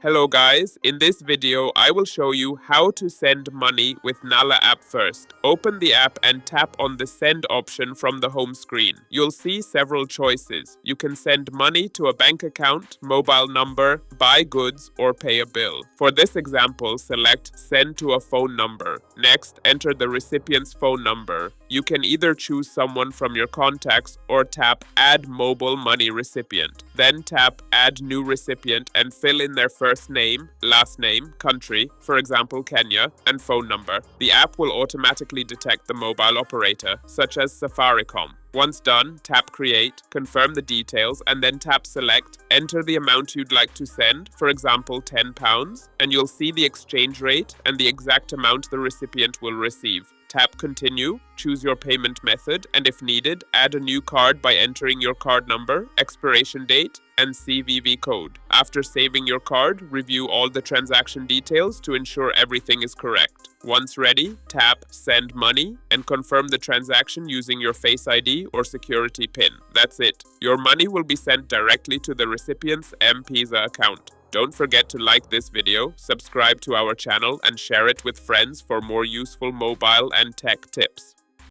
Hello guys, in this video I will show you how to send money with Nala app first. Open the app and tap on the send option from the home screen. You'll see several choices. You can send money to a bank account, mobile number, buy goods or pay a bill. For this example, select send to a phone number. Next, enter the recipient's phone number. You can either choose someone from your contacts or tap add mobile money recipient. Then tap add new recipient and fill in their first name, last name, country, for example Kenya, and phone number. The app will automatically detect the mobile operator, such as Safaricom. Once done, tap create, confirm the details, and then tap select, enter the amount you'd like to send, for example £10, and you'll see the exchange rate and the exact amount the recipient will receive. Tap continue, choose your payment method, and if needed, add a new card by entering your card number, expiration date, and CVV code. After saving your card, review all the transaction details to ensure everything is correct. Once ready, tap Send Money and confirm the transaction using your Face ID or security PIN. That's it. Your money will be sent directly to the recipient's M-Pesa account. Don't forget to like this video, subscribe to our channel, and share it with friends for more useful mobile and tech tips.